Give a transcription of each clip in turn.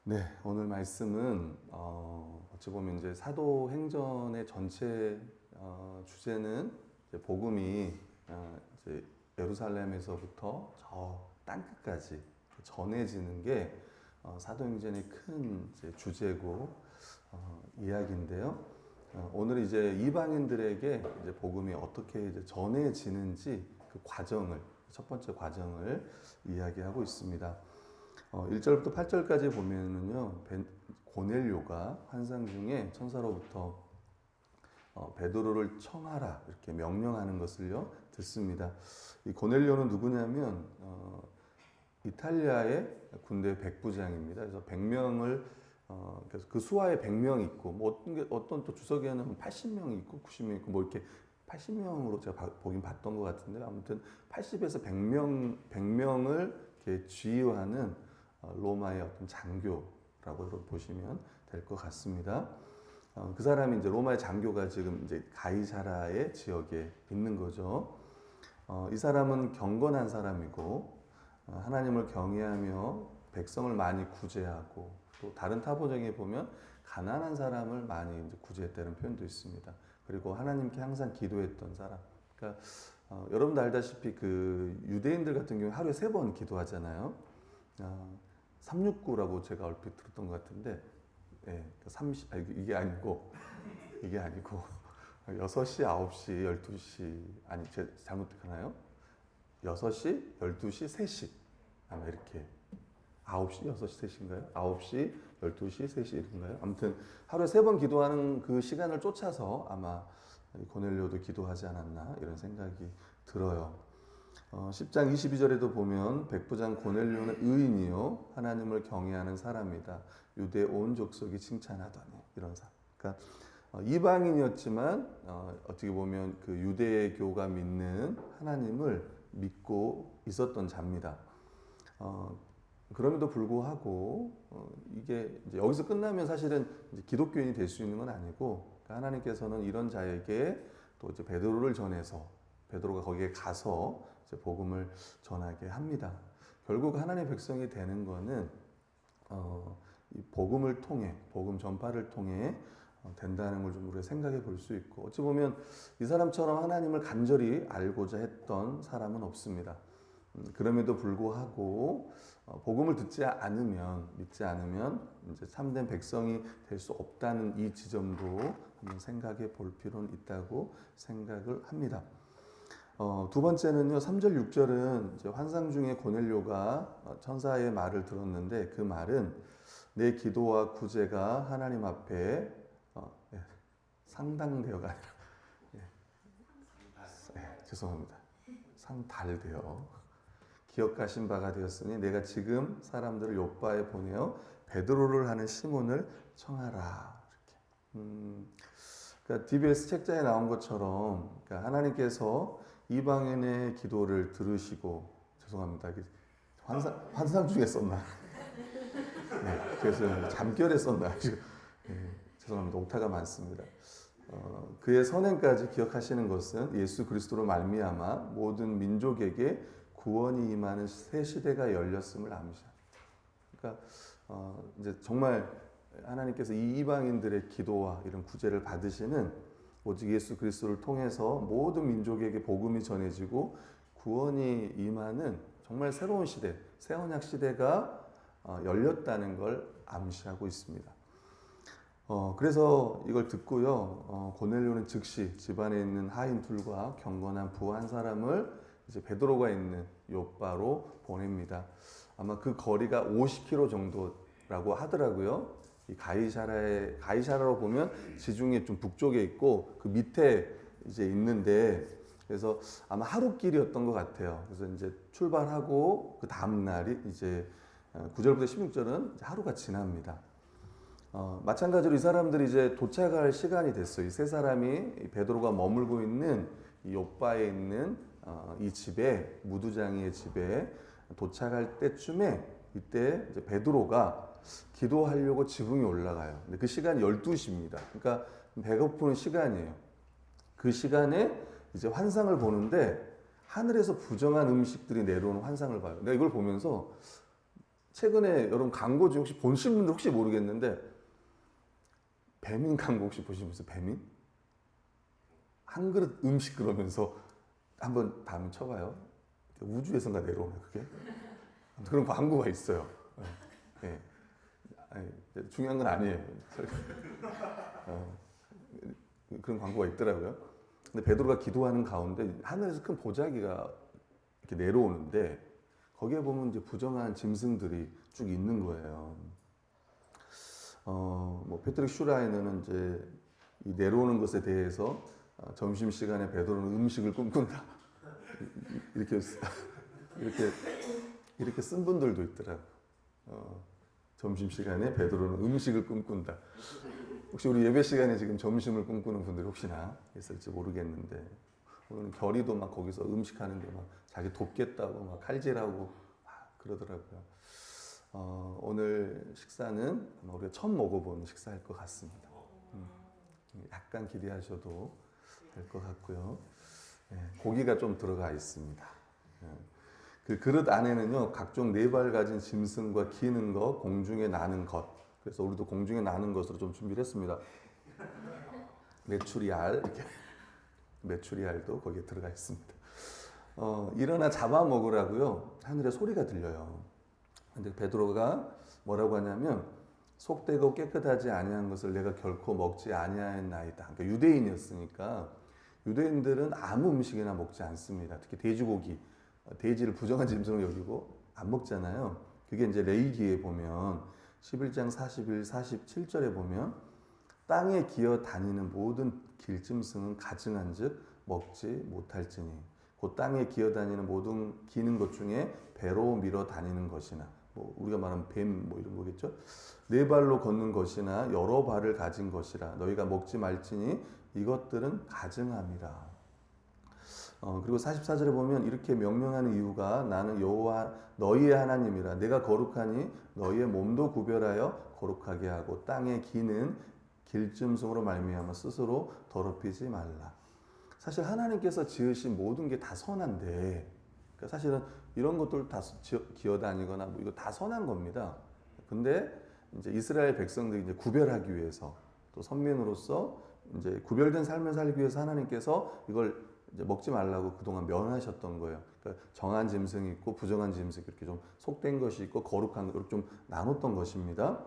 네, 오늘 말씀은 어찌 보면 이제 사도행전의 전체 주제는 이제 복음이 이제 예루살렘에서부터 저 땅끝까지 전해지는 게 사도행전의 큰 이제 주제고 이야기인데요. 오늘 이제 이방인들에게 이제 복음이 어떻게 이제 전해지는지 그 과정을 첫 번째 과정을 이야기하고 있습니다. 1절부터 8절까지 보면은요, 고넬료가 환상 중에 천사로부터 베드로를 청하라 이렇게 명령하는 것을요 듣습니다. 이 고넬료는 누구냐면 이탈리아의 군대 백부장입니다. 그래서 100명을 그래서 그 수하에 100명 있고 뭐 어떤 또 주석에는 80명 있고 90명 있고 뭐 이렇게 80명으로 제가 보긴 봤던 것 같은데 아무튼 80에서 100명을 이렇게 지휘하는 로마의 어떤 장교라고 보시면 될 것 같습니다. 그 사람이 이제 로마의 장교가 지금 이제 가이사라의 지역에 있는 거죠. 이 사람은 경건한 사람이고 하나님을 경외하며 백성을 많이 구제하고 또 다른 타보정에 보면 가난한 사람을 많이 이제 구제했다는 표현도 있습니다. 그리고 하나님께 항상 기도했던 사람. 그러니까 여러분도 알다시피 그 유대인들 같은 경우 하루에 3번 기도하잖아요. 369라고 제가 얼핏 들었던 것 같은데, 예, 30, 이게 아니고 6시, 9시, 12시, 아니, 제가 잘못했나요? 6시, 12시, 3시. 아마 이렇게. 9시, 6시, 3시인가요? 9시, 12시, 3시 이런가요? 아무튼 하루에 3번 기도하는 그 시간을 쫓아서 아마 고넬료도 기도하지 않았나 이런 생각이 들어요. 10장 22절에도 보면 백부장 고넬료는 의인이요 하나님을 경외하는 사람이다. 유대 온 족속이 칭찬하더니 이런 사람. 그러니까 이방인이었지만 어떻게 보면 그 유대교가 믿는 하나님을 믿고 있었던 자입니다. 그럼에도 불구하고 이게 이제 여기서 끝나면 사실은 이제 기독교인이 될 수 있는 건 아니고 그러니까 하나님께서는 이런 자에게 또 이제 베드로를 전해서 베드로가 거기에 가서 이제 복음을 전하게 합니다. 결국 하나님의 백성이 되는 거는 이 복음을 통해 복음 전파를 통해 된다는 걸 좀 우리가 생각해 볼 수 있고 어찌 보면 이 사람처럼 하나님을 간절히 알고자 했던 사람은 없습니다. 그럼에도 불구하고 복음을 듣지 않으면 믿지 않으면 이제 참된 백성이 될 수 없다는 이 지점도 한번 생각해 볼 필요는 있다고 생각을 합니다. 두 번째는요, 3절, 6절은 이제 환상 중에 고넬료가 천사의 말을 들었는데 그 말은 내 기도와 구제가 하나님 앞에 예, 상당되어가 아니라 죄송합니다. 상달되어 기억하신 바가 되었으니 내가 지금 사람들을 요바에 보내어 베드로를 하는 시몬을 청하라. 이렇게. 그러니까 DBS 책자에 나온 것처럼 그러니까 하나님께서 이방인의 기도를 들으시고 죄송합니다. 환상 중에 썼나? 네, 그래서 잠결에 썼나? 네, 죄송합니다. 오타가 많습니다. 그의 선행까지 기억하시는 것은 예수 그리스도로 말미암아 모든 민족에게 구원이 임하는 새 시대가 열렸음을 암시합니다. 그러니까 이제 정말 하나님께서 이 이방인들의 기도와 이런 구제를 받으시는 오직 예수 그리스도를 통해서 모든 민족에게 복음이 전해지고 구원이 임하는 정말 새로운 시대, 새 언약 시대가 열렸다는 걸 암시하고 있습니다. 그래서 이걸 듣고요, 고넬료는 즉시 집안에 있는 하인 둘과 경건한 부하 한 사람을 이제 베드로가 있는 요바로 보냅니다. 아마 그 거리가 50km 정도라고 하더라고요. 이 가이사라로 보면 지중해 좀 북쪽에 있고 그 밑에 이제 있는데 그래서 아마 하루 길이었던 것 같아요. 그래서 이제 출발하고 그 다음 날이 이제 9절부터 16절은 하루가 지납니다. 마찬가지로 이 사람들이 이제 도착할 시간이 됐어요. 이 세 사람이 베드로가 머물고 있는 이 요바에 있는 이 집에 무두장이의 집에 도착할 때쯤에 이때 이제 베드로가 기도하려고 지붕에 올라가요. 근데 그 시간이 12시입니다. 그러니까 배고픈 시간이에요. 그 시간에 이제 환상을 보는데 하늘에서 부정한 음식들이 내려오는 환상을 봐요. 내가 이걸 보면서 최근에 여러분 광고 중 혹시 보신 분들 혹시 모르겠는데 배민 광고 혹시 보신 분 있어요? 배민? 한 그릇 음식 그러면서 한번 다음에 쳐봐요. 우주에선가 내려오네 그게. 그런 광고가 있어요. 예. 아니, 중요한 건 아니에요. 그런 광고가 있더라고요. 근데 베드로가 기도하는 가운데 하늘에서 큰 보자기가 이렇게 내려오는데 거기에 보면 이제 부정한 짐승들이 쭉 있는 거예요. 뭐 패트릭 슈라이너는 이제 이 내려오는 것에 대해서 점심 시간에 베드로는 음식을 꿈꾼다. 이렇게 이렇게 이렇게 쓴 분들도 있더라고. 점심 시간에 베드로는 음식을 꿈꾼다. 혹시 우리 예배 시간에 지금 점심을 꿈꾸는 분들이 혹시나 있을지 모르겠는데 오늘 결이도 막 거기서 음식하는데 막 자기 돕겠다고 막 칼질하고 막 그러더라고요. 오늘 식사는 아마 우리가 처음 먹어본 식사일 것 같습니다. 약간 기대하셔도 될 것 같고요. 고기가 좀 들어가 있습니다. 그 그릇 안에는요 각종 네 발 가진 짐승과 기는 것, 공중에 나는 것. 그래서 우리도 공중에 나는 것으로 좀 준비를 했습니다. 메추리알 이렇게 메추리알도 거기에 들어가 있습니다. 일어나 잡아 먹으라고요. 하늘에 소리가 들려요. 근데 베드로가 뭐라고 하냐면 속되고 깨끗하지 아니한 것을 내가 결코 먹지 아니하였나이다. 그러니까 유대인이었으니까 유대인들은 아무 음식이나 먹지 않습니다. 특히 돼지고기, 돼지를 부정한 짐승으로 여기고 안 먹잖아요. 그게 이제 레위기에 보면 11장 41, 47절에 보면 땅에 기어 다니는 모든 길짐승은 가증한즉 먹지 못할지니 그 땅에 기어 다니는 모든 기는 것 중에 배로 밀어 다니는 것이나 뭐 우리가 말하는 뱀 뭐 이런 거겠죠. 네 발로 걷는 것이나 여러 발을 가진 것이라 너희가 먹지 말지니 이것들은 가증함이라. 그리고 44절에 보면 이렇게 명령하는 이유가 나는 여호와 너희의 하나님이라 내가 거룩하니 너희의 몸도 구별하여 거룩하게 하고 땅에 기는 길짐승으로 말미암아 스스로 더럽히지 말라. 사실 하나님께서 지으신 모든 게 다 선한데 그러니까 사실은 이런 것들 다 기어다니거나 뭐 이거 다 선한 겁니다. 근데 이제 이스라엘 백성들이 이제 구별하기 위해서 또 선민으로서 이제 구별된 삶을 살기 위해서 하나님께서 이걸 이제 먹지 말라고 그동안 면하셨던 거예요. 그러니까 정한 짐승이 있고 부정한 짐승 이렇게 좀 속된 것이 있고 거룩한 것 이렇게 좀 나눴던 것입니다.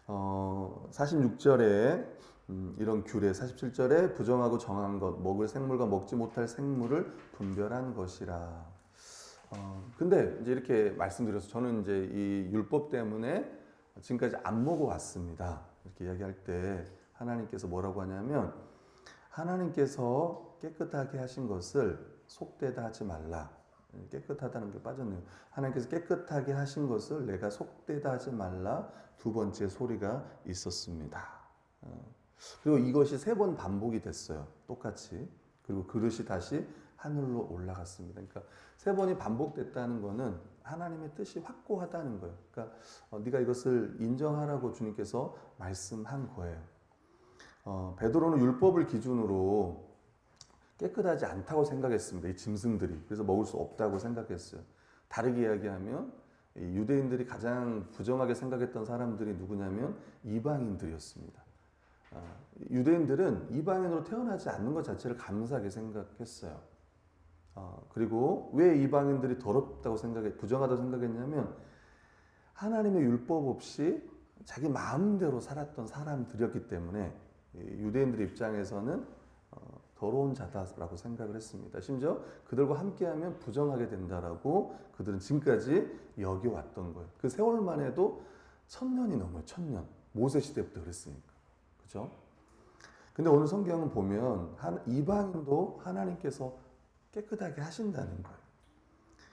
46절에 이런 규례, 47절에 부정하고 정한 것, 먹을 생물과 먹지 못할 생물을 분별한 것이라. 근데 이제 이렇게 말씀드려서 저는 이제 이 율법 때문에 지금까지 안 먹어왔습니다. 이렇게 이야기할 때 하나님께서 뭐라고 하냐면 하나님께서 깨끗하게 하신 것을 속되다 하지 말라. 깨끗하다는 게 빠졌네요. 하나님께서 깨끗하게 하신 것을 내가 속되다 하지 말라. 두 번째 소리가 있었습니다. 그리고 이것이 3번 반복이 됐어요. 똑같이. 그리고 그릇이 다시 하늘로 올라갔습니다. 그러니까 3번이 반복됐다는 것은 하나님의 뜻이 확고하다는 거예요. 그러니까 네가 이것을 인정하라고 주님께서 말씀한 거예요. 베드로는 율법을 기준으로 깨끗하지 않다고 생각했습니다. 이 짐승들이. 그래서 먹을 수 없다고 생각했어요. 다르게 이야기하면 유대인들이 가장 부정하게 생각했던 사람들이 누구냐면 이방인들이었습니다. 유대인들은 이방인으로 태어나지 않는 것 자체를 감사하게 생각했어요. 그리고 왜 이방인들이 더럽다고 부정하다고 생각했냐면 하나님의 율법 없이 자기 마음대로 살았던 사람들이었기 때문에 유대인들 입장에서는 더러운 자다라고 생각을 했습니다. 심지어 그들과 함께하면 부정하게 된다라고 그들은 지금까지 여겨왔던 거예요. 그 세월만 해도 1000년이 넘어요. 1000년. 모세 시대부터 그랬으니까. 그죠? 근데 오늘 성경은 보면 이방인도 하나님께서 깨끗하게 하신다는 거예요.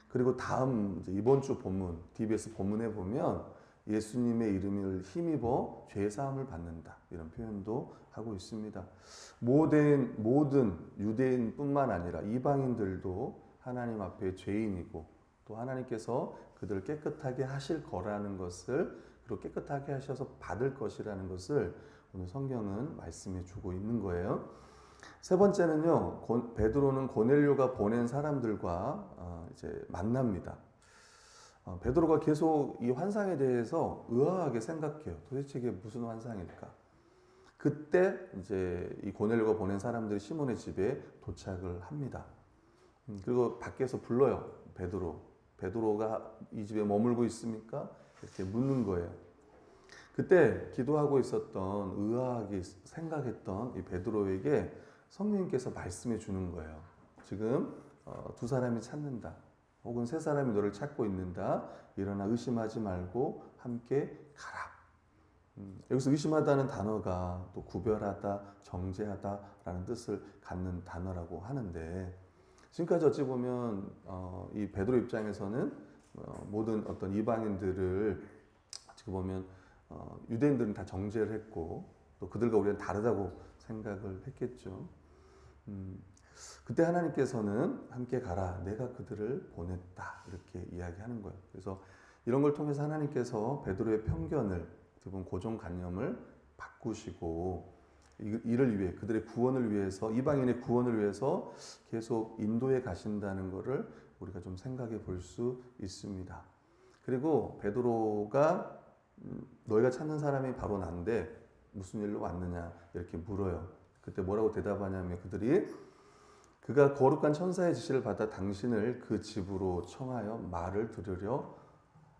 그리고 다음 이번 주 본문, DBS 본문에 보면 예수님의 이름을 힘입어 죄사함을 받는다. 이런 표현도 하고 있습니다. 모든 유대인뿐만 아니라 이방인들도 하나님 앞에 죄인이고 또 하나님께서 그들을 깨끗하게 하실 거라는 것을 그리고 깨끗하게 하셔서 받을 것이라는 것을 오늘 성경은 말씀해 주고 있는 거예요. 세 번째는요. 베드로는 고넬료가 보낸 사람들과 이제 만납니다. 베드로가 계속 이 환상에 대해서 의아하게 생각해요. 도대체 이게 무슨 환상일까? 그때 이제 이 고넬료가 보낸 사람들이 시몬의 집에 도착을 합니다. 그리고 밖에서 불러요. 베드로가 이 집에 머물고 있습니까? 이렇게 묻는 거예요. 그때 기도하고 있었던 의아하게 생각했던 이 베드로에게 성령님께서 말씀해 주는 거예요. 지금 두 사람이 찾는다. 혹은 세 사람이 너를 찾고 있는다. 일어나 의심하지 말고 함께 가라. 여기서 의심하다는 단어가 또 구별하다, 정죄하다라는 뜻을 갖는 단어라고 하는데, 지금까지 어찌 보면 이 베드로 입장에서는 모든 어떤 이방인들을 어찌 보면 유대인들은 다 정죄를 했고 또 그들과 우리는 다르다고 생각을 했겠죠. 그때 하나님께서는 함께 가라, 내가 그들을 보냈다, 이렇게 이야기하는 거예요. 그래서 이런 걸 통해서 하나님께서 베드로의 편견을, 고정관념을 바꾸시고 이를 위해, 그들의 구원을 위해서, 이방인의 구원을 위해서 계속 인도해 가신다는 것을 우리가 좀 생각해 볼 수 있습니다. 그리고 베드로가 너희가 찾는 사람이 바로 난데 무슨 일로 왔느냐 이렇게 물어요. 그때 뭐라고 대답하냐면 그가 거룩한 천사의 지시를 받아 당신을 그 집으로 청하여 말을 들으려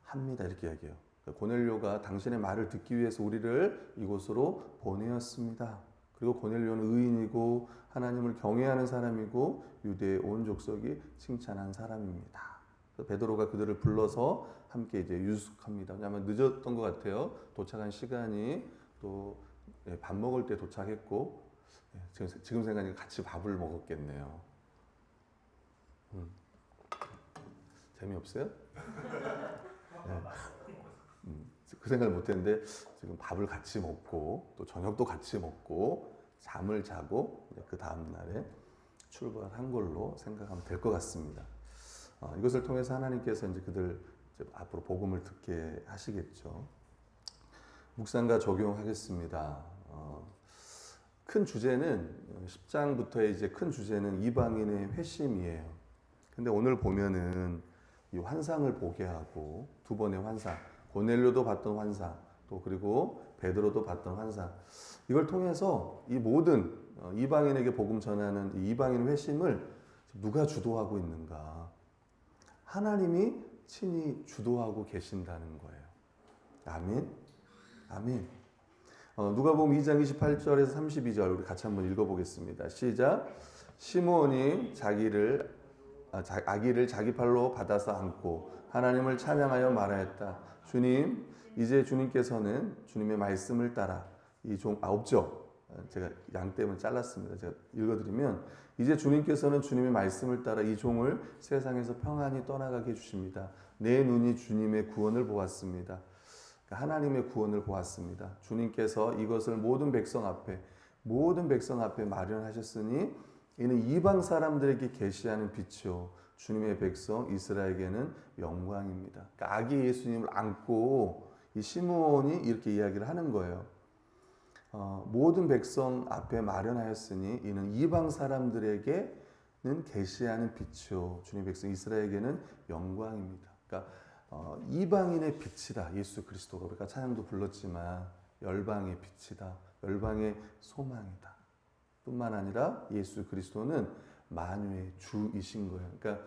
합니다, 이렇게 이야기해요. 고넬료가 당신의 말을 듣기 위해서 우리를 이곳으로 보내었습니다. 그리고 고넬료는 의인이고 하나님을 경외하는 사람이고 유대의 온 족속이 칭찬한 사람입니다. 베드로가 그들을 불러서 함께 이제 유숙합니다. 왜냐하면 늦었던 것 같아요. 도착한 시간이 또 밥 먹을 때 도착했고, 지금 생각하니까 같이 밥을 먹었겠네요. 재미없어요? 네. 그 생각을 못했는데 지금 밥을 같이 먹고 또 저녁도 같이 먹고 잠을 자고 그 다음날에 출발한 걸로 생각하면 될 것 같습니다. 이것을 통해서 하나님께서 이제 그들 이제 앞으로 복음을 듣게 하시겠죠. 묵상과 적용하겠습니다. 큰 주제는 10장부터의 이제 큰 주제는 이방인의 회심이에요. 근데 오늘 보면은 이 환상을 보게 하고 두 번의 환상, 고넬료도 봤던 환상, 또 그리고 베드로도 봤던 환상, 이걸 통해서 이 모든 이방인에게 복음 전하는 이 이방인 회심을 누가 주도하고 있는가? 하나님이 친히 주도하고 계신다는 거예요. 아멘. 아멘. 누가복음 2장 28절에서 32절 우리 같이 한번 읽어보겠습니다. 시작. 시므온이 아기를 자기 팔로 받아서 안고 하나님을 찬양하여 말하였다. 주님, 이제 주님께서는 주님의 말씀을 따라 이 종 없죠. 제가 양 때문에 잘랐습니다. 제가 읽어드리면 이제 주님께서는 주님의 말씀을 따라 이 종을 세상에서 평안히 떠나가게 해주십니다. 내 눈이 주님의 구원을 보았습니다. 하나님의 구원을 보았습니다. 주님께서 이것을 모든 백성 앞에 마련하셨으니 이는 이방 사람들에게 계시하는 빛이요 주님의 백성 이스라엘에게는 영광입니다. 그러니까 아기 예수님을 안고 이 시므온이 이렇게 이야기를 하는 거예요. 모든 백성 앞에 마련하였으니 이는 이방 사람들에게는 계시하는 빛이요 주님의 백성 이스라엘에게는 영광입니다. 그러니까 이방인의 빛이다. 예수 그리스도가 우리가 찬양도 불렀지만 열방의 빛이다. 열방의 소망이다. 뿐만 아니라 예수 그리스도는 만유의 주이신 거예요. 그러니까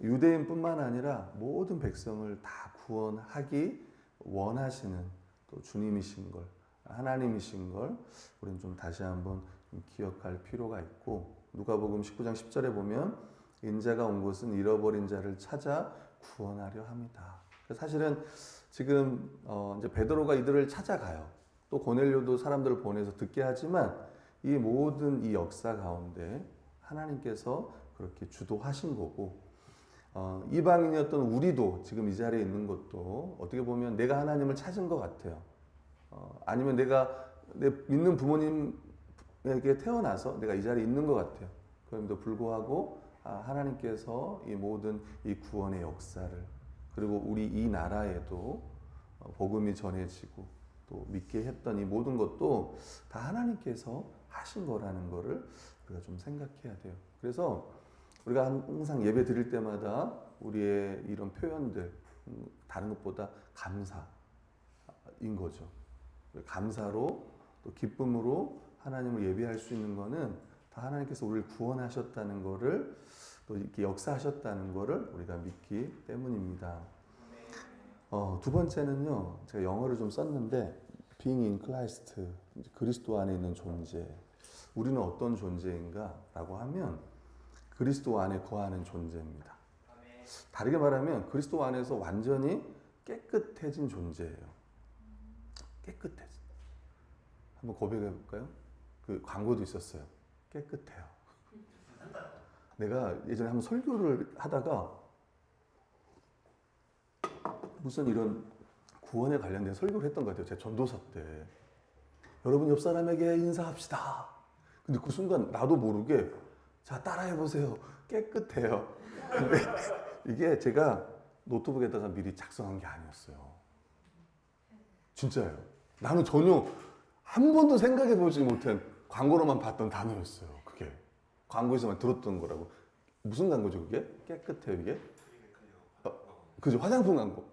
유대인뿐만 아니라 모든 백성을 다 구원하기 원하시는 또 주님이신 걸, 하나님이신 걸 우리는 좀 다시 한번 기억할 필요가 있고, 누가복음 19장 10절에 보면 인자가 온 곳은 잃어버린 자를 찾아 구원하려 합니다. 사실은 지금 이제 베드로가 이들을 찾아가요. 또 고넬료도 사람들을 보내서 듣게 하지만 이 모든 이 역사 가운데 하나님께서 그렇게 주도하신 거고, 이방인이었던 우리도 지금 이 자리에 있는 것도 어떻게 보면 내가 하나님을 찾은 것 같아요. 아니면 내가 내 믿는 부모님에게 태어나서 내가 이 자리에 있는 것 같아요. 그럼에도 불구하고 하나님께서 이 모든 이 구원의 역사를, 그리고 우리 이 나라에도 복음이 전해지고 또 믿게 했던 이 모든 것도 다 하나님께서 하신 거라는 거를 우리가 좀 생각해야 돼요. 그래서 우리가 항상 예배 드릴 때마다 우리의 이런 표현들, 다른 것보다 감사인 거죠. 감사로 또 기쁨으로 하나님을 예배할 수 있는 거는 다 하나님께서 우리를 구원하셨다는 거를 또 이렇게 역사하셨다는 거를 우리가 믿기 때문입니다. 두 번째는요, 제가 영어를 좀 썼는데 being in Christ, 그리스도 안에 있는 존재. 우리는 어떤 존재인가라고 하면 그리스도 안에 거하는 존재입니다. 다르게 말하면 그리스도 안에서 완전히 깨끗해진 존재예요. 깨끗해진. 한번 고백해 볼까요? 그 광고도 있었어요. 깨끗해요. 내가 예전에 한번 설교를 하다가 무슨 이런 구원에 관련된 설교를 했던 것 같아요. 제 전도사 때. 여러분 옆 사람에게 인사합시다. 근데 그 순간 나도 모르게 자 따라해보세요. 깨끗해요. 근데 이게 제가 노트북에다가 미리 작성한 게 아니었어요. 진짜예요. 나는 전혀 한 번도 생각해보지 못한 광고로만 봤던 단어였어요. 그게 광고에서만 들었던 거라고. 무슨 광고죠 그게? 깨끗해요 이게? 그죠, 화장품 광고.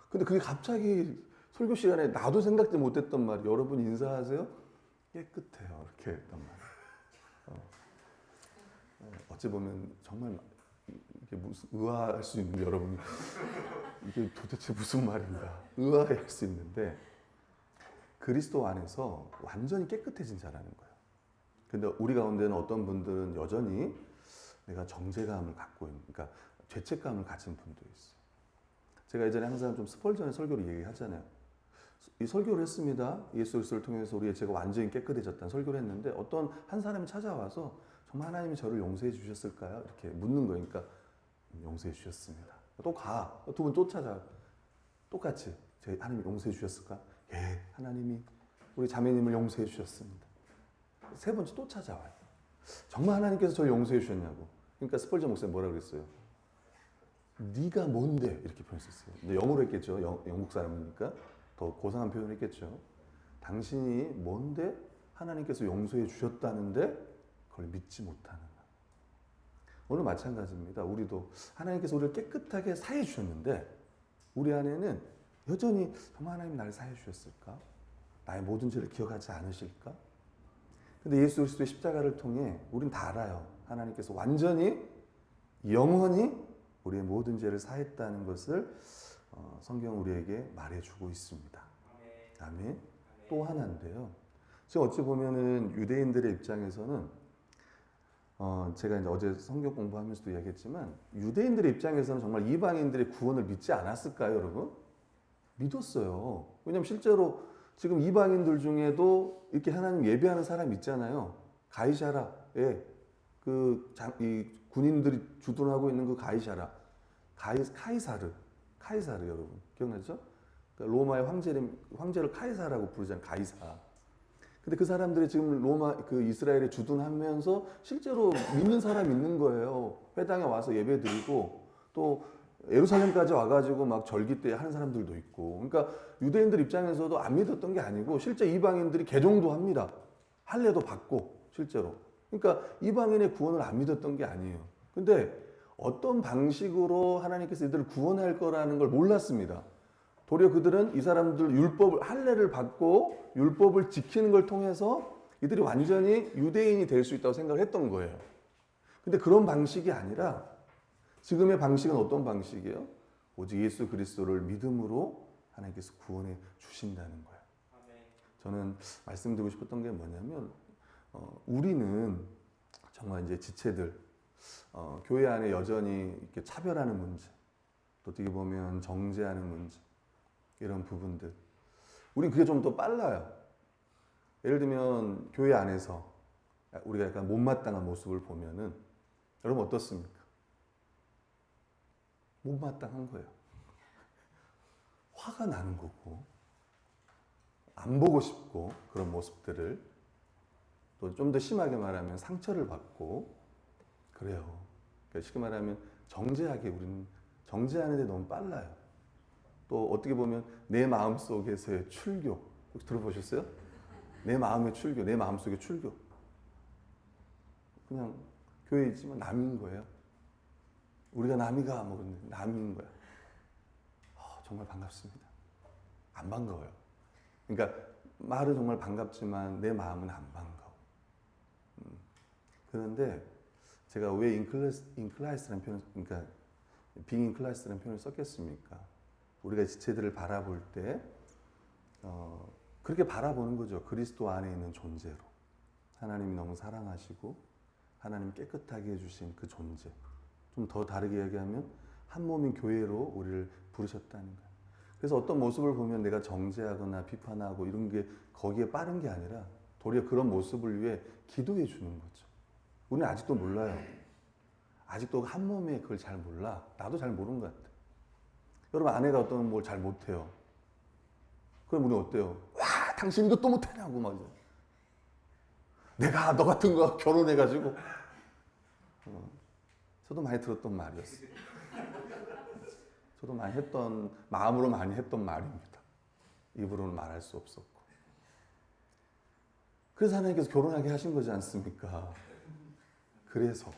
근데 그게 갑자기 설교 시간에 나도 생각지 못했던 말이 여러분 인사하세요? 깨끗해요. 이렇게 했단 말이에요. 어찌 보면 정말 이게 무슨 의아할 수 있는데 여러분 이게 도대체 무슨 말인가 의아할 수 있는데 그리스도 안에서 완전히 깨끗해진 자라는 거예요. 근데 우리 가운데는 어떤 분들은 여전히 내가 정죄감을 갖고 있는, 그러니까 죄책감을 가진 분도 있어요. 제가 예전에 항상 좀 스펄전의 설교를 얘기하잖아요. 이 설교를 했습니다. 예수 그리스도를 통해서 우리의 죄가 완전히 깨끗해졌다는 설교를 했는데 어떤 한 사람이 찾아와서 정말 하나님이 저를 용서해 주셨을까요? 이렇게 묻는 거예요. 그러니까 용서해 주셨습니다. 또 가. 두 분 또 찾아. 똑같이 하나님이 용서해 주셨을까? 예, 하나님이 우리 자매님을 용서해 주셨습니다. 세 번째 또 찾아와요. 정말 하나님께서 저를 용서해 주셨냐고. 그러니까 스펄전 목사님 뭐라 그랬어요? 네가 뭔데? 이렇게 표현했어요. 근데 영어로 했겠죠. 영국 사람이니까 더 고상한 표현을 했겠죠. 당신이 뭔데 하나님께서 용서해 주셨다는데 그걸 믿지 못하는. 오늘 마찬가지입니다. 우리도 하나님께서 우리를 깨끗하게 사해 주셨는데 우리 안에는 여전히 정말 하나님 나를 사해 주셨을까? 나의 모든 죄를 기억하지 않으실까? 근데 예수 그리스도의 십자가를 통해 우린 다 알아요. 하나님께서 완전히 영원히 우리의 모든 죄를 사했다는 것을 성경은 우리에게 말해주고 있습니다. 아멘. 또 하나인데요. 지금 어찌 보면은 유대인들의 입장에서는 제가 이제 어제 성경 공부하면서도 이야기했지만 유대인들의 입장에서는 정말 이방인들의 구원을 믿지 않았을까요, 여러분? 믿었어요. 왜냐하면 실제로 지금 이방인들 중에도 이렇게 하나님 예배하는 사람 있잖아요. 가이사라에 이 군인들이 주둔하고 있는 그 가이사라, 카이사르 여러분 기억나죠? 그러니까 로마의 황제를 카이사라고 부르잖아요. 가이사. 근데 그 사람들이 지금 이스라엘에 주둔하면서 실제로 믿는 사람 있는 거예요. 회당에 와서 예배 드리고 또 예루살렘까지 와가지고 막 절기 때 하는 사람들도 있고. 그러니까 유대인들 입장에서도 안 믿었던 게 아니고 실제 이방인들이 개종도 합니다. 할례도 받고 실제로. 그러니까 이방인의 구원을 안 믿었던 게 아니에요. 근데 어떤 방식으로 하나님께서 이들을 구원할 거라는 걸 몰랐습니다. 도리어 그들은 이 사람들 할례를 받고 율법을 지키는 걸 통해서 이들이 완전히 유대인이 될 수 있다고 생각을 했던 거예요. 근데 그런 방식이 아니라 지금의 방식은 어떤 방식이에요? 오직 예수 그리스도를 믿음으로 하나님께서 구원해 주신다는 거예요. 저는 말씀드리고 싶었던 게 뭐냐면 우리는 정말 이제 지체들 교회 안에 여전히 이렇게 차별하는 문제, 또 어떻게 보면 정죄하는 문제, 이런 부분들. 우린 그게 좀 더 빨라요. 예를 들면 교회 안에서 우리가 약간 못마땅한 모습을 보면은 여러분 어떻습니까? 못마땅한 거예요. 화가 나는 거고 안 보고 싶고 그런 모습들을 또 좀 더 심하게 말하면 상처를 받고 그래요. 그러니까 쉽게 말하면 우리는 정죄하는 데 너무 빨라요. 또 어떻게 보면 내 마음 속에서의 출교 혹시 들어보셨어요? 내 마음의 출교, 내 마음 속의 출교. 그냥 교회에 있지만 남인 거예요. 우리가 남이가 뭐 남인 거야. 정말 반갑습니다. 안 반가워요. 그러니까 말은 정말 반갑지만 내 마음은 안 반가워. 그런데 제가 왜 인클라이스라는 표현, 그러니까 빙인클라이스라는 표현을 썼겠습니까? 우리가 지체들을 바라볼 때 그렇게 바라보는 거죠. 그리스도 안에 있는 존재로. 하나님이 너무 사랑하시고 하나님 깨끗하게 해주신 그 존재. 좀 더 다르게 얘기하면 한 몸인 교회로 우리를 부르셨다는 거예요. 그래서 어떤 모습을 보면 내가 정죄하거나 비판하고 이런 게 거기에 빠른 게 아니라 도리어 그런 모습을 위해 기도해 주는 거죠. 우리는 아직도 몰라요. 아직도 한 몸에 그걸 잘 몰라. 나도 잘 모르는 것 같아. 여러분 아내가 어떤 뭘 잘 못해요. 그럼 우리 어때요? 와 당신 이것도 못하냐고 막 이제. 내가 너 같은 거 결혼해가지고 저도 많이 들었던 말이었어요. 저도 많이 마음으로 많이 했던 말입니다. 입으로는 말할 수 없었고. 그래서 하나님께서 결혼하게 하신 거지 않습니까? 그래서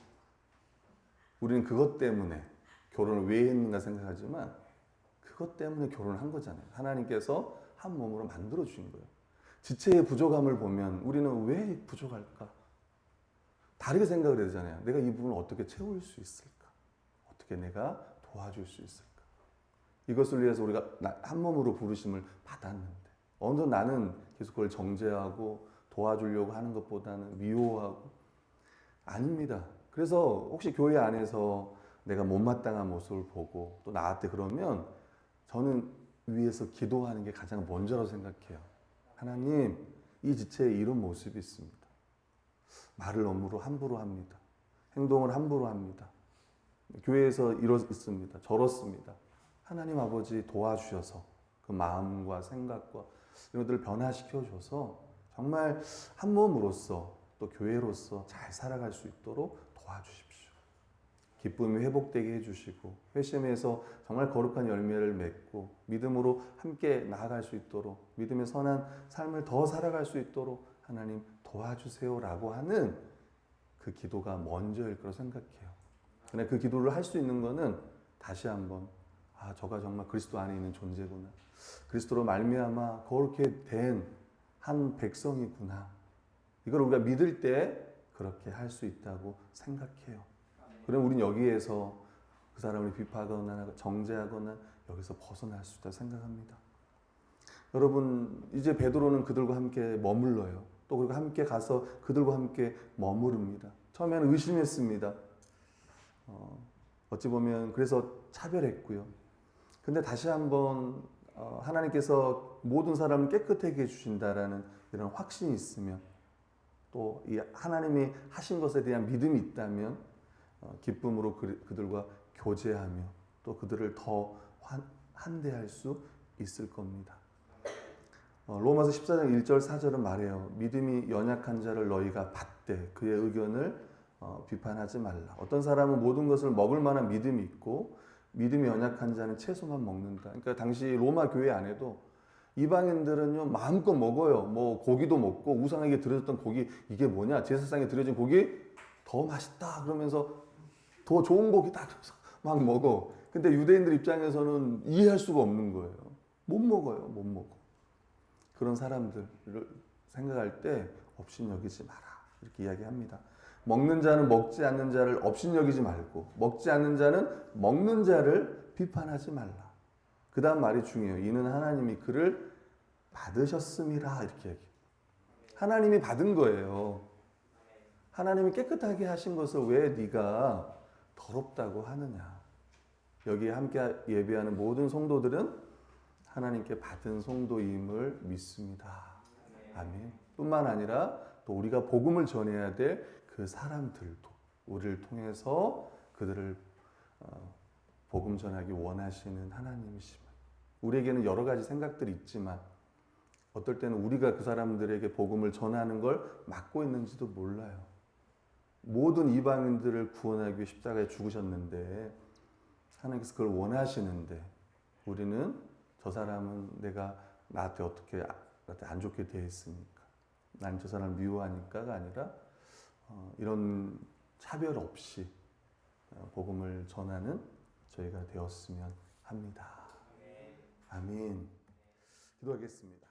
우리는 그것 때문에 결혼을 왜 했는가 생각하지만 그것 때문에 결혼을 한 거잖아요. 하나님께서 한 몸으로 만들어 주신 거예요. 지체의 부족함을 보면 우리는 왜 부족할까? 다르게 생각을 해야 되잖아요. 내가 이 부분을 어떻게 채울 수 있을까? 어떻게 내가 도와줄 수 있을까? 이것을 위해서 우리가 한 몸으로 부르심을 받았는데 어느 나는 계속 그걸 정죄하고 도와주려고 하는 것보다는 미워하고 아닙니다. 그래서 혹시 교회 안에서 내가 못마땅한 모습을 보고 또 나한테 그러면 저는 위에서 기도하는 게 가장 먼저라고 생각해요. 하나님, 이 지체에 이런 모습이 있습니다. 말을 너무 함부로 합니다. 행동을 함부로 합니다. 교회에서 이렇습니다. 저렇습니다. 하나님 아버지 도와주셔서 그 마음과 생각과 이런 것들을 변화시켜줘서 정말 한 몸으로서 또 교회로서 잘 살아갈 수 있도록 도와주십시오. 기쁨이 회복되게 해주시고 회심에서 정말 거룩한 열매를 맺고 믿음으로 함께 나아갈 수 있도록 믿음의 선한 삶을 더 살아갈 수 있도록 하나님 도와주세요라고 하는 그 기도가 먼저일 거라고 생각해요. 근데 그 기도를 할 수 있는 거는 다시 한번 저가 정말 그리스도 안에 있는 존재구나. 그리스도로 말미암아 거룩게 된 한 백성이구나. 이걸 우리가 믿을 때 그렇게 할 수 있다고 생각해요. 그럼 우리는 여기에서 그 사람을 비판하거나 정죄하거나 여기서 벗어날 수 있다고 생각합니다. 여러분 이제 베드로는 그들과 함께 머물러요. 또 그리고 함께 가서 그들과 함께 머무릅니다. 처음에는 의심했습니다. 어찌 보면 그래서 차별했고요. 근데 다시 한번 하나님께서 모든 사람을 깨끗하게 해주신다라는 이런 확신이 있으면 또 이 하나님이 하신 것에 대한 믿음이 있다면 기쁨으로 그들과 교제하며 또 그들을 더 환대할 수 있을 겁니다. 로마서 14장 1절 4절은 말해요. 믿음이 연약한 자를 너희가 받되 그의 의견을 비판하지 말라. 어떤 사람은 모든 것을 먹을 만한 믿음이 있고 믿음이 연약한 자는 채소만 먹는다. 그러니까 당시 로마 교회 안에도 이방인들은요 마음껏 먹어요. 뭐 고기도 먹고 우상에게 드려졌던 고기 이게 뭐냐? 제사상에 드려진 고기 더 맛있다 그러면서 더 좋은 고기다 그러면서 막 먹어. 근데 유대인들 입장에서는 이해할 수가 없는 거예요. 못 먹어요. 못 먹어. 그런 사람들을 생각할 때 업신여기지 마라 이렇게 이야기합니다. 먹는 자는 먹지 않는 자를 업신여기지 말고 먹지 않는 자는 먹는 자를 비판하지 말라. 그 다음 말이 중요해요. 이는 하나님이 그를 받으셨음이라 이렇게 얘기해요. 하나님이 받은 거예요. 하나님이 깨끗하게 하신 것을 왜 네가 더럽다고 하느냐. 여기에 함께 예배하는 모든 성도들은 하나님께 받은 성도임을 믿습니다. 아멘. 뿐만 아니라 또 우리가 복음을 전해야 될 그 사람들도 우리를 통해서 그들을 복음 전하기 원하시는 하나님이시면 우리에게는 여러 가지 생각들이 있지만 어떨 때는 우리가 그 사람들에게 복음을 전하는 걸 막고 있는지도 몰라요. 모든 이방인들을 구원하기 위해 십자가에 죽으셨는데 하나님께서 그걸 원하시는데 우리는 저 사람은 내가 나한테 어떻게 나한테 안 좋게 대했으니까 난 저 사람을 미워하니까가 아니라 이런 차별 없이 복음을 전하는 저희가 되었으면 합니다. 아멘. 기도하겠습니다.